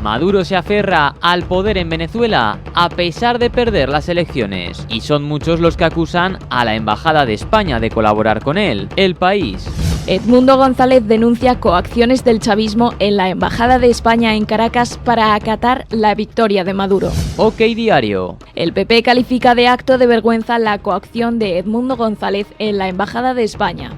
Maduro se aferra al poder en Venezuela a pesar de perder las elecciones, y son muchos los que acusan a la Embajada de España de colaborar con él. El País. Edmundo González denuncia coacciones del chavismo en la Embajada de España en Caracas para acatar la victoria de Maduro. OK Diario. El PP califica de acto de vergüenza la coacción de Edmundo González en la Embajada de España.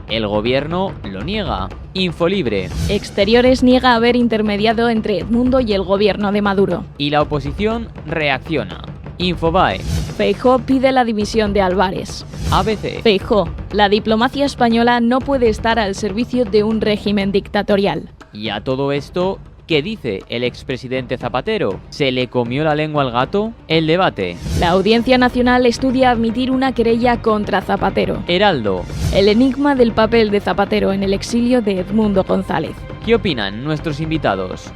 El gobierno lo niega. Infolibre. Exteriores niega haber intermediado entre Edmundo y el gobierno de Maduro. Y la oposición reacciona. Infobae. Feijóo pide la dimisión de Álvarez. ABC. Feijóo, la diplomacia española no puede estar al servicio de un régimen dictatorial. Y a todo esto, ¿qué dice el expresidente Zapatero? ¿Se le comió la lengua al gato? El debate. La Audiencia Nacional estudia admitir una querella contra Zapatero. Heraldo. El enigma del papel de Zapatero en el exilio de Edmundo González. ¿Qué opinan nuestros invitados?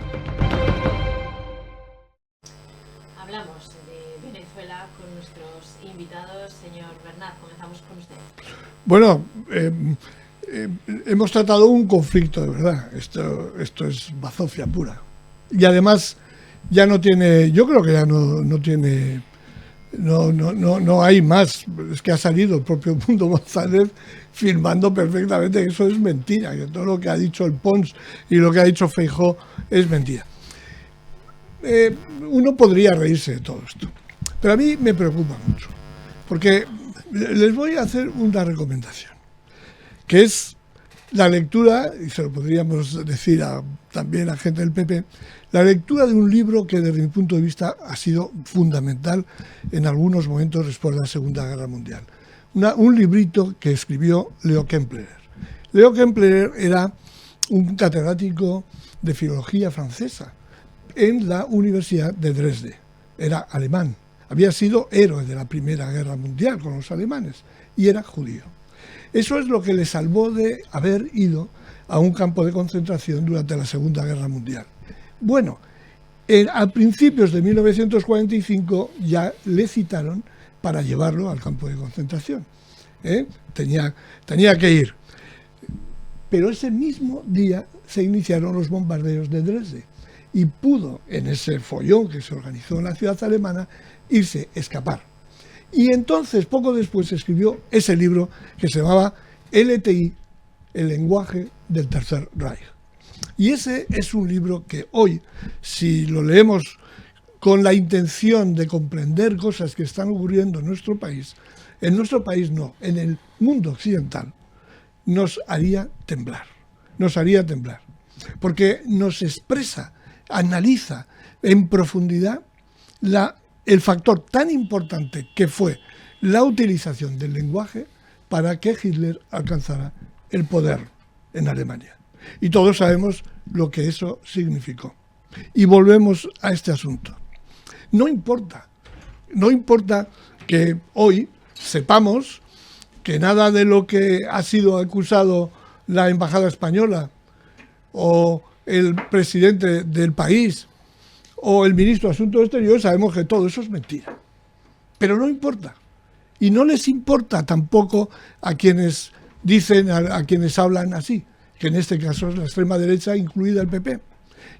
Hablamos de Venezuela con nuestros invitados. Señor Bernat, comenzamos con usted. Bueno, hemos tratado un conflicto de verdad. Esto es bazofia pura. Y además ya no tiene, yo creo que ya no tiene, no hay más. Es que ha salido el propio Edmundo González firmando perfectamente que eso es mentira, que todo lo que ha dicho el Pons y lo que ha dicho Feijóo es mentira. Uno podría reírse de todo esto, pero a mí me preocupa mucho, porque les voy a hacer una recomendación, que es la lectura, y se lo podríamos decir también a gente del PP, la lectura de un libro que desde mi punto de vista ha sido fundamental en algunos momentos después de la Segunda Guerra Mundial. Un librito que escribió Leo Kemplerer. Leo Kemplerer era un catedrático de filología francesa en la Universidad de Dresde. Era alemán. Había sido héroe de la Primera Guerra Mundial con los alemanes y era judío. Eso es lo que le salvó de haber ido a un campo de concentración durante la Segunda Guerra Mundial. Bueno, a principios de 1945 ya le citaron para llevarlo al campo de concentración. Tenía que ir. Pero ese mismo día se iniciaron los bombardeos de Dresde y pudo, en ese follón que se organizó en la ciudad alemana, escapar. Y entonces, poco después, escribió ese libro que se llamaba LTI, el lenguaje del Tercer Reich. Y ese es un libro que hoy, si lo leemos con la intención de comprender cosas que están ocurriendo en nuestro país no, en el mundo occidental, nos haría temblar. Porque nos expresa, analiza en profundidad el factor tan importante que fue la utilización del lenguaje para que Hitler alcanzara el poder en Alemania. Y todos sabemos lo que eso significó. Y volvemos a este asunto. No importa que hoy sepamos que nada de lo que ha sido acusado la Embajada Española o el presidente del país o el ministro de Asuntos Exteriores, sabemos que todo eso es mentira. Pero no importa. Y no les importa tampoco a quienes dicen, a quienes hablan así, que en este caso es la extrema derecha, incluida el PP.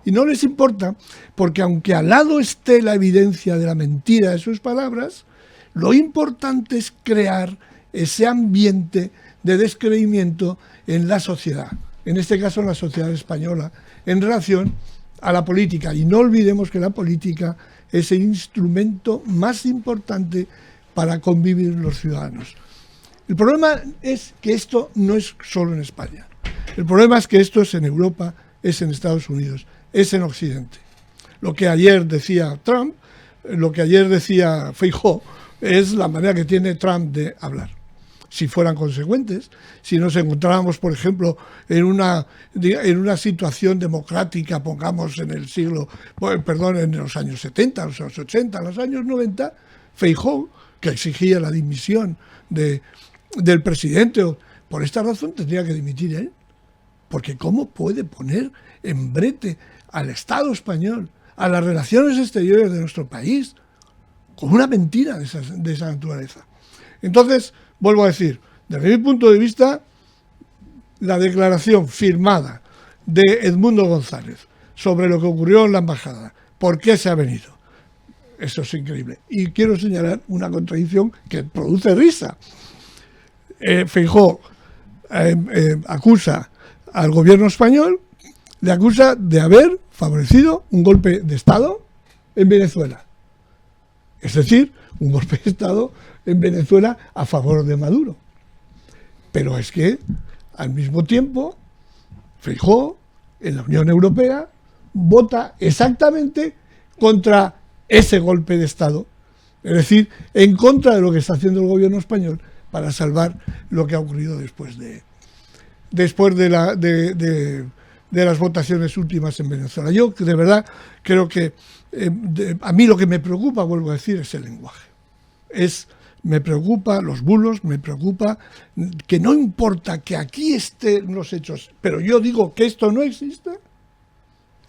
Y no les importa porque aunque al lado esté la evidencia de la mentira de sus palabras, lo importante es crear ese ambiente de descreimiento en la sociedad, en este caso en la sociedad española, en relación a la política. Y no olvidemos que la política es el instrumento más importante para convivir los ciudadanos. El problema es que esto no es solo en España. El problema es que esto es en Europa, es en Estados Unidos, es en Occidente. Lo que ayer decía Trump, lo que ayer decía Feijóo, es la manera que tiene Trump de hablar. Si fueran consecuentes, si nos encontráramos, por ejemplo, en una situación democrática, pongamos en en los años 70, los años 80, los años 90, Feijóo, que exigía la dimisión del presidente, por esta razón tendría que dimitir él. Porque ¿cómo puede poner en brete al Estado español, a las relaciones exteriores de nuestro país, con una mentira de esa naturaleza? Entonces, vuelvo a decir, desde mi punto de vista, la declaración firmada de Edmundo González sobre lo que ocurrió en la embajada. ¿Por qué se ha venido? Eso es increíble. Y quiero señalar una contradicción que produce risa. Feijóo acusa al gobierno español, le acusa de haber favorecido un golpe de Estado en Venezuela. Es decir, un golpe de Estado en Venezuela a favor de Maduro. Pero es que, al mismo tiempo, Feijóo, en la Unión Europea, vota exactamente contra ese golpe de Estado. Es decir, en contra de lo que está haciendo el gobierno español para salvar lo que ha ocurrido después de las votaciones últimas en Venezuela. Yo, de verdad, creo que a mí lo que me preocupa, vuelvo a decir, es el lenguaje. Me preocupa los bulos, me preocupa que no importa que aquí estén los hechos, pero yo digo que esto no existe.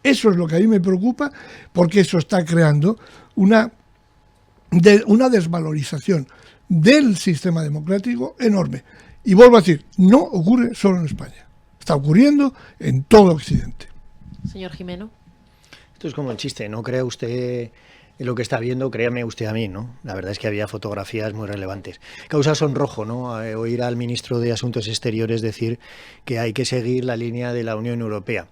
Eso es lo que a mí me preocupa, porque eso está creando una desvalorización del sistema democrático enorme. Y vuelvo a decir, no ocurre solo en España, está ocurriendo en todo Occidente. Señor Jimeno. Esto es como el chiste, no crea usted en lo que está viendo, créame usted a mí, ¿no? La verdad es que había fotografías muy relevantes. Causa sonrojo, ¿no? Oír al ministro de Asuntos Exteriores decir que hay que seguir la línea de la Unión Europea.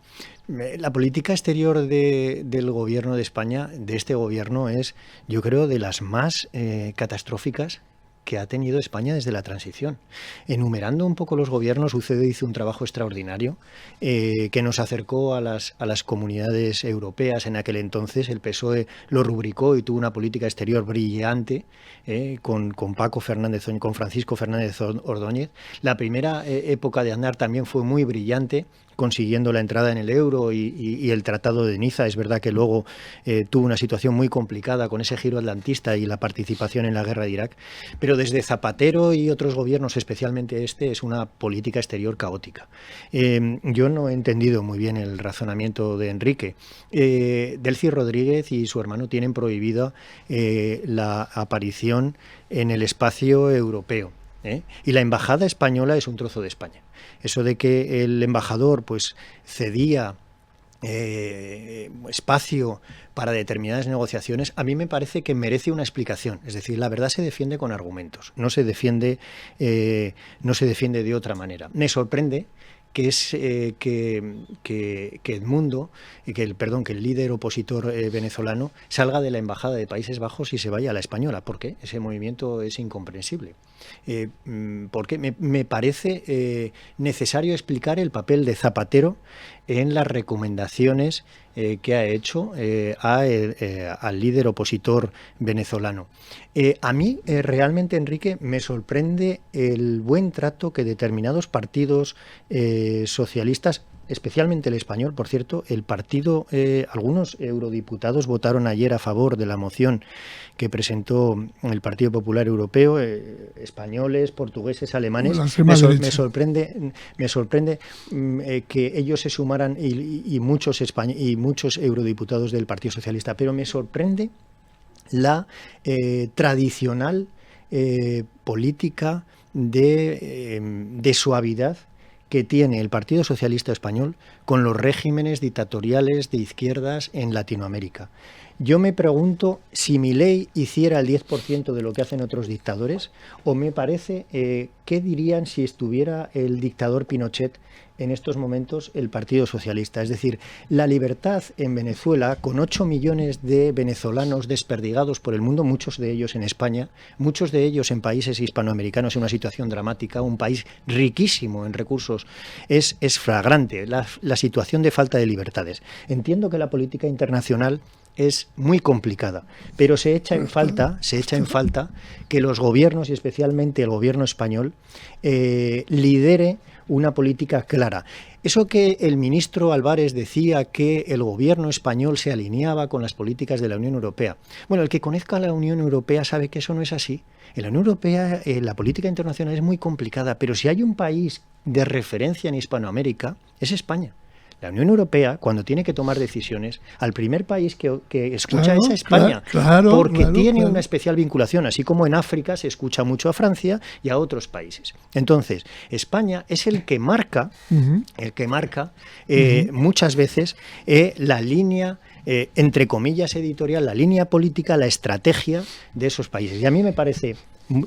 La política exterior del gobierno de España, de este gobierno, es, yo creo, de las más catastróficas que ha tenido España desde la transición. Enumerando un poco los gobiernos, UCD hizo un trabajo extraordinario que nos acercó a las comunidades europeas. En aquel entonces el PSOE lo rubricó y tuvo una política exterior brillante con Paco Fernández, con Francisco Fernández Ordóñez. La primera época de Aznar también fue muy brillante, consiguiendo la entrada en el euro y el Tratado de Niza. Es verdad que luego tuvo una situación muy complicada con ese giro atlantista y la participación en la guerra de Irak, pero desde Zapatero y otros gobiernos, especialmente este, es una política exterior caótica. Yo no he entendido muy bien el razonamiento de Enrique. Delcy Rodríguez y su hermano tienen prohibida la aparición en el espacio europeo. Y la embajada española es un trozo de España. Eso de que el embajador pues cedía espacio para determinadas negociaciones, a mí me parece que merece una explicación. Es decir, la verdad se defiende con argumentos, no se defiende de otra manera. Me sorprende que Edmundo, que el líder opositor venezolano salga de la embajada de Países Bajos y se vaya a la española. ¿Por qué? Ese movimiento es incomprensible. Porque me parece necesario explicar el papel de Zapatero en las recomendaciones que ha hecho al líder opositor venezolano. A mí realmente, Enrique, me sorprende el buen trato que determinados partidos socialistas, especialmente el español, por cierto, algunos eurodiputados votaron ayer a favor de la moción que presentó el Partido Popular Europeo, españoles, portugueses, alemanes. Me sorprende que ellos se sumaran y muchos eurodiputados del Partido Socialista, pero me sorprende la tradicional política de suavidad que tiene el Partido Socialista Español con los regímenes dictatoriales de izquierdas en Latinoamérica. Yo me pregunto si Milei hiciera el 10% de lo que hacen otros dictadores, o me parece, ¿qué dirían si estuviera el dictador Pinochet en estos momentos el Partido Socialista? Es decir, la libertad en Venezuela, con 8 millones de venezolanos desperdigados por el mundo, muchos de ellos en España, muchos de ellos en países hispanoamericanos en una situación dramática, un país riquísimo en recursos, es flagrante la situación de falta de libertades. Entiendo que la política internacional es muy complicada, pero se echa en falta que los gobiernos, y especialmente el gobierno español, lidere una política clara. Eso que el ministro Álvarez decía, que el gobierno español se alineaba con las políticas de la Unión Europea. Bueno, el que conozca a la Unión Europea sabe que eso no es así. En la Unión Europea la política internacional es muy complicada, pero si hay un país de referencia en Hispanoamérica, es España. La Unión Europea, cuando tiene que tomar decisiones, al primer país que escucha Claro, es a España, claro, porque claro, tiene claro. una especial vinculación, así como en África se escucha mucho a Francia y a otros países. Entonces, España es el que marca, Ujú. muchas veces la línea, entre comillas, editorial, la línea política, la estrategia de esos países. Y a mí me parece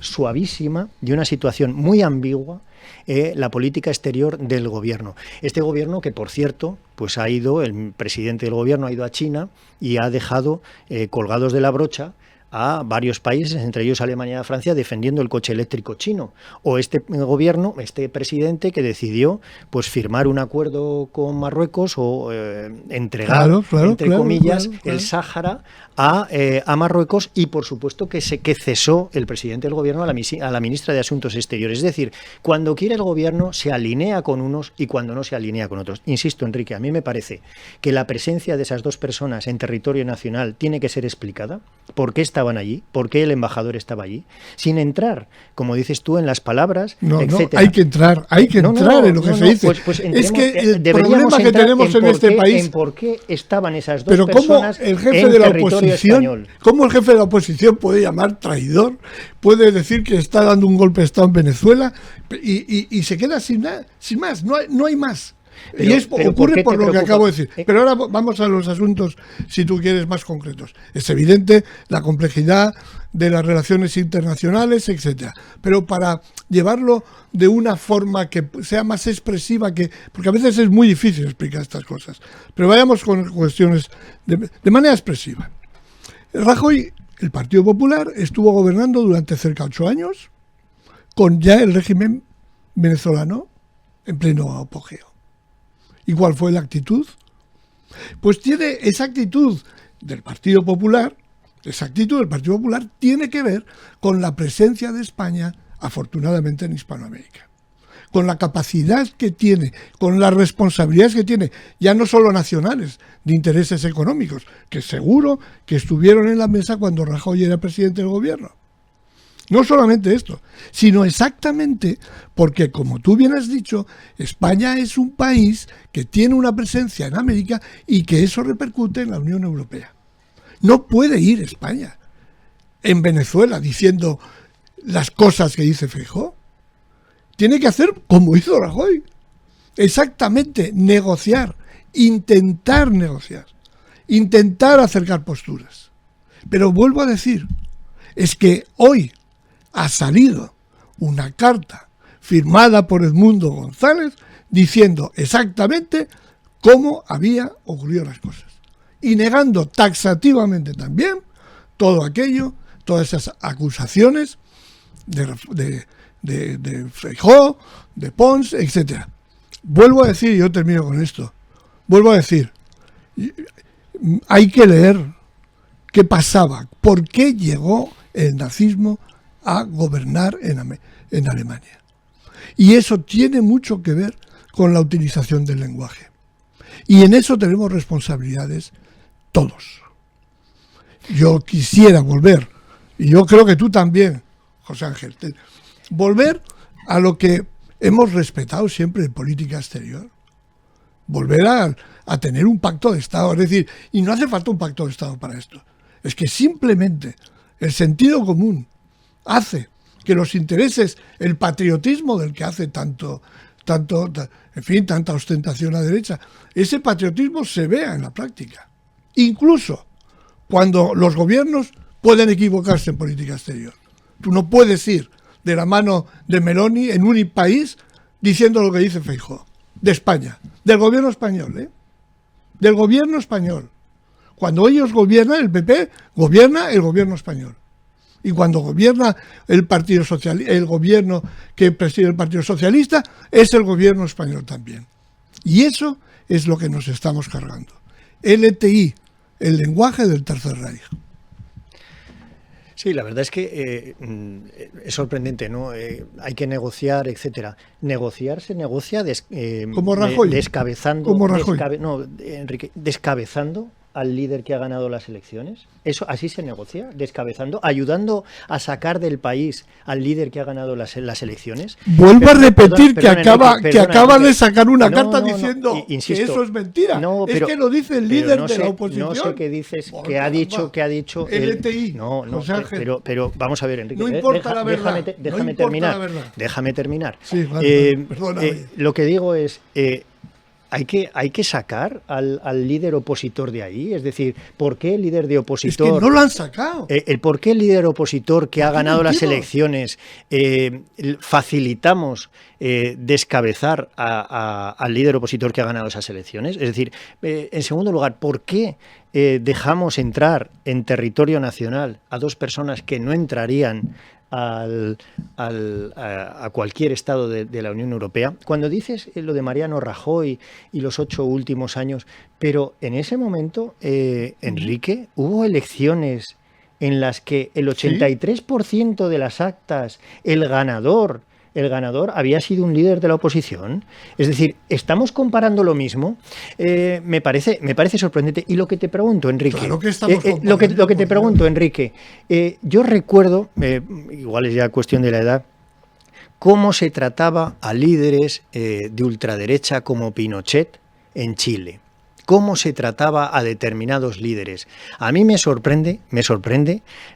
suavísima, de una situación muy ambigua, la política exterior del gobierno. Este gobierno que, por cierto, pues el presidente del gobierno ha ido a China y ha dejado colgados de la brocha a varios países, entre ellos Alemania y Francia, defendiendo el coche eléctrico chino. O este gobierno, este presidente que decidió pues firmar un acuerdo con Marruecos o entregar, entre comillas, el Sáhara a Marruecos, y por supuesto que cesó el presidente del gobierno a la ministra de Asuntos Exteriores. Es decir, cuando quiere el gobierno se alinea con unos y cuando no se alinea con otros. Insisto, Enrique, a mí me parece que la presencia de esas dos personas en territorio nacional tiene que ser explicada. ¿Por qué estaban allí? ¿Por qué el embajador estaba allí? Sin entrar, como dices tú, en las palabras, etcétera. No, hay que entrar en lo que se dice. Pues es que el deberíamos problema que tenemos en este país... En por qué estaban esas dos Pero personas ¿cómo el jefe en de la territorio español? ¿Cómo el jefe de la oposición puede llamar traidor? Puede decir que está dando un golpe de Estado en Venezuela y se queda sin más, no hay más. Ocurre por lo que acabo de decir. Pero ahora vamos a los asuntos, si tú quieres, más concretos. Es evidente la complejidad de las relaciones internacionales, etcétera. Pero para llevarlo de una forma que sea más expresiva, porque a veces es muy difícil explicar estas cosas. Pero vayamos con cuestiones de manera expresiva. Rajoy, el Partido Popular, estuvo gobernando durante cerca de 8 años con ya el régimen venezolano en pleno apogeo. ¿Y cuál fue la actitud? Pues tiene esa actitud del Partido Popular, tiene que ver con la presencia de España, afortunadamente, en Hispanoamérica. Con la capacidad que tiene, con las responsabilidades que tiene, ya no solo nacionales, de intereses económicos, que seguro que estuvieron en la mesa cuando Rajoy era presidente del gobierno. No solamente esto, sino exactamente porque, como tú bien has dicho, España es un país que tiene una presencia en América y que eso repercute en la Unión Europea. No puede ir España en Venezuela diciendo las cosas que dice Feijóo. Tiene que hacer como hizo Rajoy. Exactamente, intentar acercar posturas. Pero vuelvo a decir, es que hoy ha salido una carta firmada por Edmundo González diciendo exactamente cómo había ocurrido las cosas y negando taxativamente también todo aquello, todas esas acusaciones de Feijóo, de Pons, etcétera. Vuelvo a decir, y yo termino con esto, hay que leer qué pasaba, por qué llegó el nazismo a gobernar en Alemania. Y eso tiene mucho que ver con la utilización del lenguaje. Y en eso tenemos responsabilidades todos. Yo quisiera volver, y yo creo que tú también, José Ángel, volver a lo que hemos respetado siempre en política exterior. Volver a tener un pacto de Estado. Es decir, y no hace falta un pacto de Estado para esto. Es que simplemente el sentido común hace que los intereses, el patriotismo del que hace tanta ostentación a la derecha, ese patriotismo se vea en la práctica. Incluso cuando los gobiernos pueden equivocarse en política exterior. Tú no puedes ir de la mano de Meloni en un país diciendo lo que dice Feijóo, de España, del gobierno español, ¿eh? Del gobierno español. Cuando ellos gobiernan, el PP gobierna el gobierno español. Y cuando gobierna el Partido Socialista, el gobierno que preside el Partido Socialista, es el gobierno español también. Y eso es lo que nos estamos cargando. LTI, el lenguaje del Tercer Reich. Sí, la verdad es que es sorprendente, ¿no? Hay que negociar, etcétera. Negociar se negocia como Rajoy. descabezando. Como Rajoy. Enrique, descabezando al líder que ha ganado las elecciones? ¿Eso así se negocia? ¿Descabezando? ¿Ayudando a sacar del país al líder que ha ganado las elecciones? Vuelvo a repetir que acaba Enrique, de sacar una carta diciendo insisto, que eso es mentira. No, pero, es que lo dice el líder de la oposición. No sé qué dices, que ha dicho LTI. No, pero vamos a ver, Enrique. No importa la verdad. Déjame terminar. Sí, vale, perdóname. Lo que digo es... Hay que sacar al líder opositor de ahí. Es decir, ¿por qué el líder de opositor... Es que no lo han sacado. ¿Por qué el líder opositor que ha ganado las elecciones facilitamos descabezar al líder opositor que ha ganado esas elecciones? Es decir, en segundo lugar, ¿por qué dejamos entrar en territorio nacional a dos personas que no entrarían a cualquier estado de la Unión Europea? Cuando dices lo de Mariano Rajoy y los 8 últimos años, pero en ese momento, Enrique, hubo elecciones en las que el 83% de las actas, el ganador había sido un líder de la oposición. Es decir, ¿estamos comparando lo mismo? Me parece sorprendente. Y lo que te pregunto, Enrique... Claro que estamos lo que te pregunto, Enrique, yo recuerdo, igual es ya cuestión de la edad, cómo se trataba a líderes de ultraderecha como Pinochet en Chile. Cómo se trataba a determinados líderes. A mí me sorprende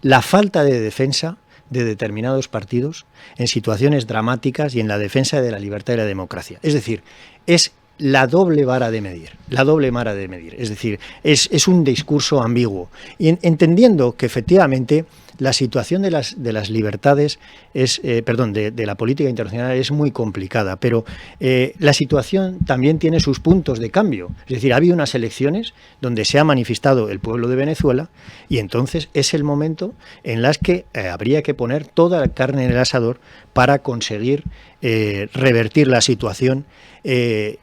la falta de defensa de determinados partidos en situaciones dramáticas y en la defensa de la libertad y la democracia. Es decir, es la doble vara de medir, Es decir, es un discurso ambiguo. Y entendiendo que efectivamente la situación de las libertades de la política internacional es muy complicada, pero la situación también tiene sus puntos de cambio. Es decir, ha habido unas elecciones donde se ha manifestado el pueblo de Venezuela y entonces es el momento en las que habría que poner toda la carne en el asador para conseguir revertir la situación,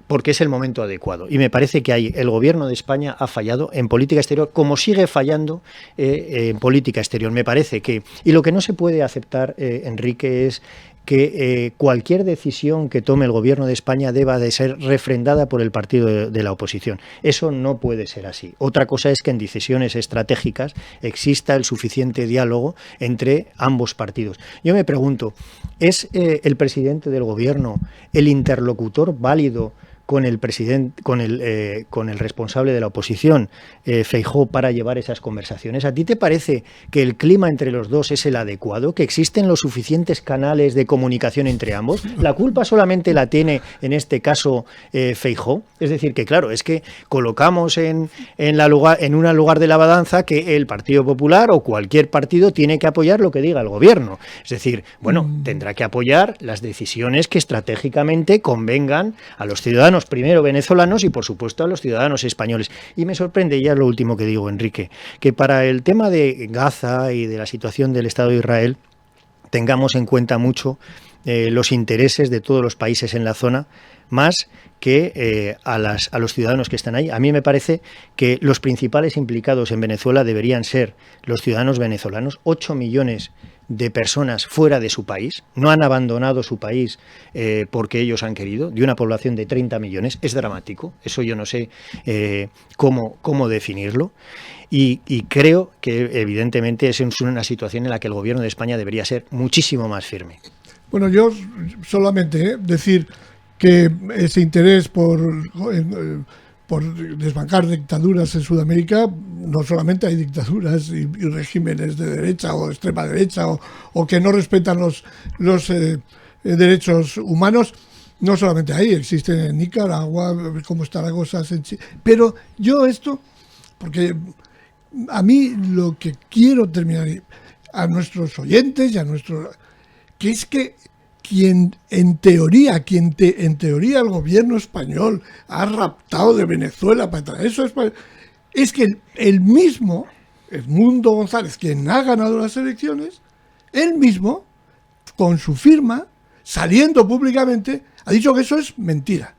porque es el momento adecuado. Y me parece que el gobierno de España ha fallado en política exterior, como sigue fallando en política exterior. Me parece que... Y lo que no se puede aceptar, Enrique, es que cualquier decisión que tome el gobierno de España deba de ser refrendada por el partido de la oposición. Eso no puede ser así. Otra cosa es que en decisiones estratégicas exista el suficiente diálogo entre ambos partidos. Yo me pregunto, ¿es el presidente del gobierno el interlocutor válido con el presidente, con el responsable de la oposición, Feijóo, para llevar esas conversaciones? ¿A ti te parece que el clima entre los dos es el adecuado, que existen los suficientes canales de comunicación entre ambos? ¿La culpa solamente la tiene, en este caso, Feijóo? Es decir, que claro, es que colocamos en un lugar de la balanza que el Partido Popular o cualquier partido tiene que apoyar lo que diga el gobierno. Es decir, bueno, tendrá que apoyar las decisiones que estratégicamente convengan a los ciudadanos, primero venezolanos y por supuesto a los ciudadanos españoles. Y me sorprende, ya es lo último que digo, Enrique, que para el tema de Gaza y de la situación del Estado de Israel tengamos en cuenta mucho los intereses de todos los países en la zona, más que a los ciudadanos que están ahí. A mí me parece que los principales implicados en Venezuela deberían ser los ciudadanos venezolanos. 8 millones de personas fuera de su país, no han abandonado su país porque ellos han querido, de una población de 30 millones, es dramático, eso yo no sé cómo definirlo, y creo que evidentemente es una situación en la que el gobierno de España debería ser muchísimo más firme. Bueno, yo solamente decir que ese interés por desbancar dictaduras en Sudamérica, no solamente hay dictaduras y regímenes de derecha o extrema derecha o que no respetan los derechos humanos, no solamente ahí, existen en Nicaragua, como está la cosa en Chile. Pero yo porque a mí lo que quiero terminar, a nuestros oyentes y a que es que en teoría el gobierno español ha raptado de Venezuela para traer eso a España, es que el mismo Edmundo González, quien ha ganado las elecciones, él mismo, con su firma, saliendo públicamente, ha dicho que eso es mentira.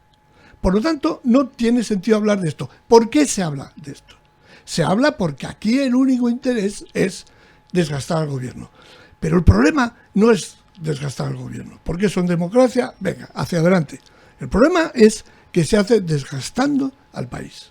Por lo tanto, no tiene sentido hablar de esto. ¿Por qué se habla de esto? Se habla porque aquí el único interés es desgastar al gobierno. Pero el problema no es desgastar al gobierno, porque eso en democracia, venga, hacia adelante. El problema es que se hace desgastando al país.